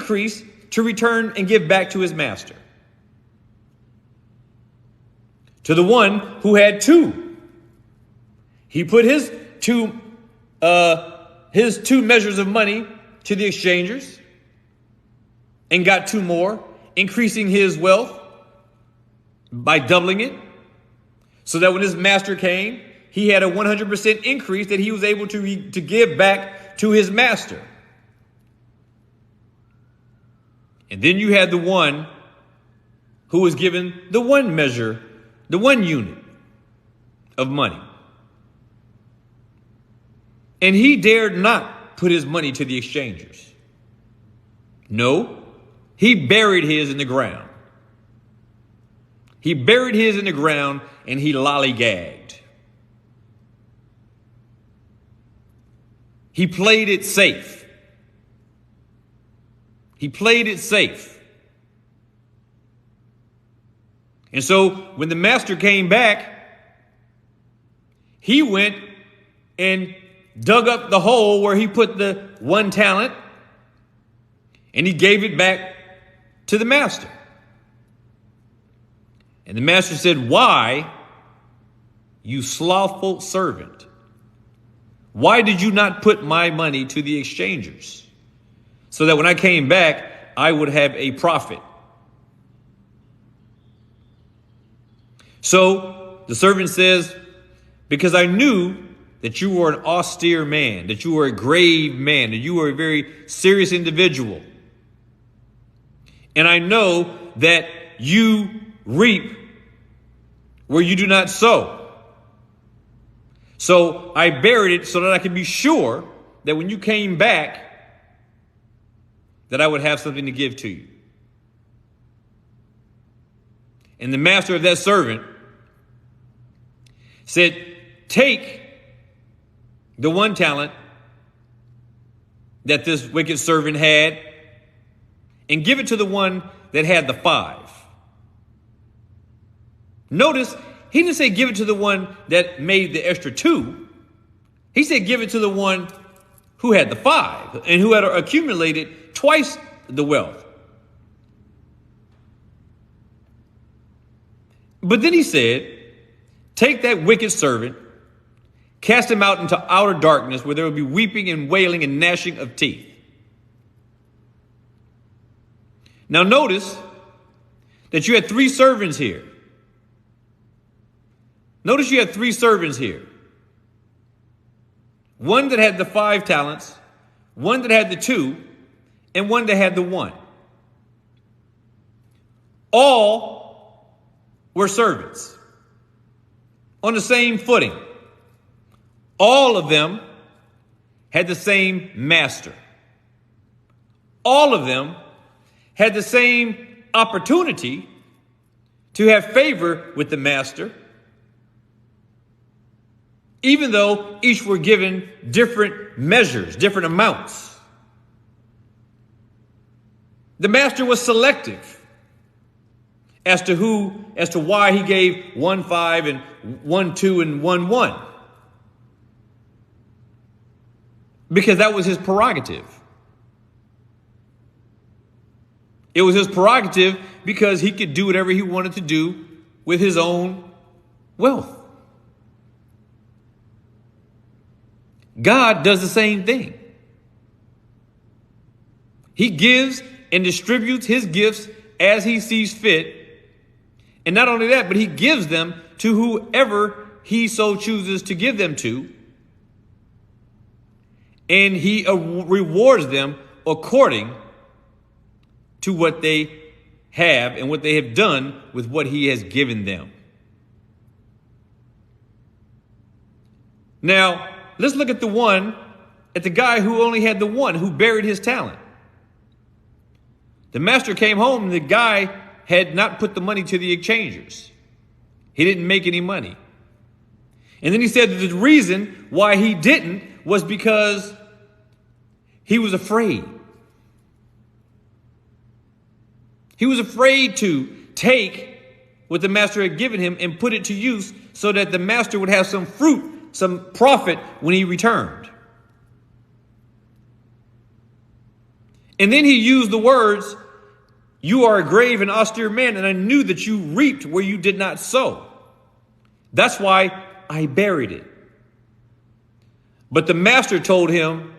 increase to return and give back to his master. To the one who had 2, he put his two measures of money to the exchangers and got 2 more, increasing his wealth by doubling it, so that when his master came, he had a 100% increase that he was able to give back to his master. And then you had the one who was given the 1 measure, the 1 unit of money. And he dared not put his money to the exchangers. No, he buried his in the ground. He buried his in the ground and he lollygagged. He played it safe. He played it safe. And so when the master came back, he went and dug up the hole where he put the 1 talent and he gave it back to the master. And the master said, "Why, you slothful servant? Why did you not put my money to the exchangers so that when I came back, I would have a profit?" So the servant says, "Because I knew that you were an austere man, that you were a grave man, that you were a very serious individual. And I know that you reap where you do not sow. So I buried it so that I could be sure that when you came back, that I would have something to give to you." And the master of that servant said, "Take the 1 talent that this wicked servant had and give it to the one that had the 5. Notice, he didn't say give it to the one that made the extra 2. He said give it to the one who had the 5 and who had accumulated twice the wealth. But then he said, take that wicked servant, cast him out into outer darkness where there will be weeping and wailing and gnashing of teeth." Now notice that you had 3 servants here. Notice you had 3 servants here. One that had the 5 talents, one that had the 2, and one that had the 1. All were servants on the same footing. All of them had the same master. All of them had the same opportunity to have favor with the master, even though each were given different measures, different amounts. The master was selective as to why he gave 1 5 and 1 2 and 1 1. Because that was his prerogative. It was his prerogative because he could do whatever he wanted to do with his own wealth. God does the same thing. He gives and distributes his gifts as he sees fit. And not only that, but he gives them to whoever he so chooses to give them to. And he rewards them according to what they have and what they have done with what he has given them. Now, let's look at the guy who only had the 1, who buried his talent. The master came home and the guy had not put the money to the exchangers. He didn't make any money. And then he said that the reason why he didn't was because he was afraid. He was afraid to take what the master had given him and put it to use so that the master would have some fruit, some profit when he returned. And then he used the words, you are a grave and austere man, and I knew that you reaped where you did not sow. That's why I buried it. But the master told him,